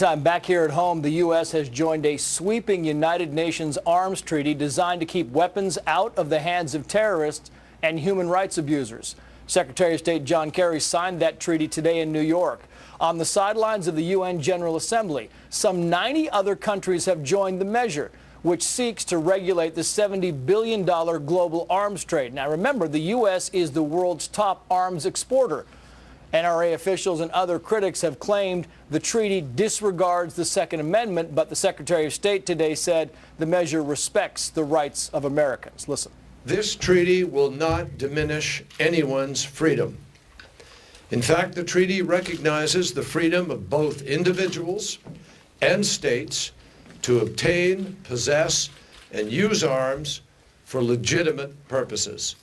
Time back here at home, the U.S. has joined a sweeping United Nations arms treaty designed to keep weapons out of the hands of terrorists and human rights abusers. Secretary of State John Kerry signed that treaty today in New York. On the sidelines of the UN General Assembly, some 90 other countries have joined the measure, which seeks to regulate the $70 billion global arms trade. Now remember, the U.S. is the world's top arms exporter. NRA officials and other critics have claimed the treaty disregards the Second Amendment, but the Secretary of State today said the measure respects the rights of Americans. Listen. This treaty will not diminish anyone's freedom. In fact, the treaty recognizes the freedom of both individuals and states to obtain, possess, and use arms for legitimate purposes.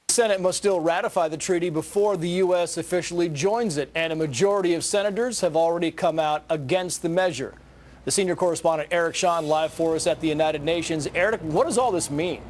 The Senate must still ratify the treaty before the U.S. officially joins it, and a majority of senators have already come out against the measure. The senior correspondent Eric Shawn live for us at the United Nations. Eric, what does all this mean?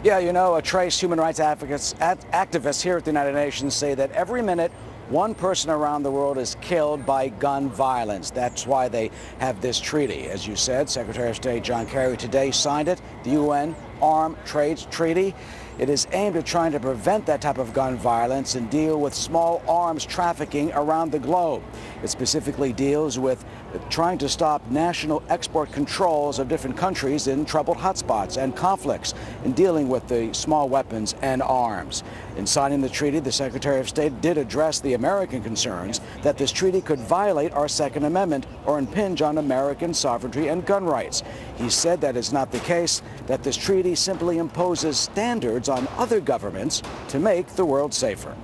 Yeah, you know, Trace, human rights activists here at the United Nations say that every minute one person around the world is killed by gun violence. That's why they have this treaty. As you said, Secretary of State John Kerry today signed it, the UN Arms Trade Treaty. It is aimed at trying to prevent that type of gun violence and deal with small arms trafficking around the globe. It specifically deals with trying to stop national export controls of different countries in troubled hotspots and conflicts in dealing with the small weapons and arms. In signing the treaty, the Secretary of State did address the American concerns that this treaty could violate our Second Amendment or impinge on American sovereignty and gun rights. He said that is not the case, that this treaty simply imposes standards on other governments to make the world safer.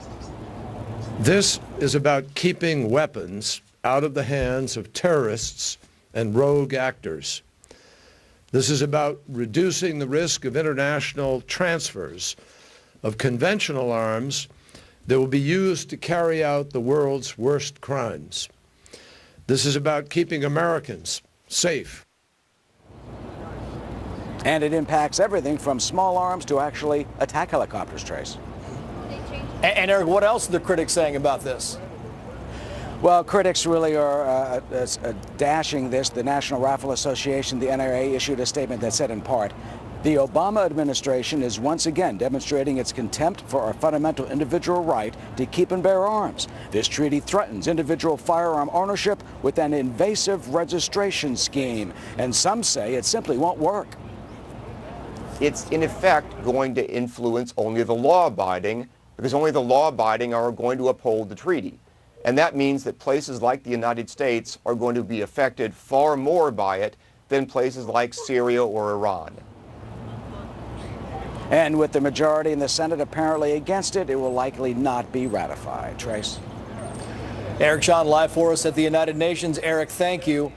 This is about keeping weapons out of the hands of terrorists and rogue actors. This is about reducing the risk of international transfers of conventional arms that will be used to carry out the world's worst crimes. This is about keeping Americans safe. And it impacts everything from small arms to actually attack helicopters, Trace. And Eric, what else are the critics saying about this? Well, critics really are dashing this. The National Rifle Association, the NRA, issued a statement that said in part, the Obama administration is once again demonstrating its contempt for our fundamental individual right to keep and bear arms. This treaty threatens individual firearm ownership with an invasive registration scheme, and some say it simply won't work. It's in effect going to influence only the law-abiding, because only the law-abiding are going to uphold the treaty. And that means that places like the United States are going to be affected far more by it than places like Syria or Iran. And with the majority in the Senate apparently against it, it will likely not be ratified. Trace? Eric Shawn live for us at the United Nations. Eric, thank you.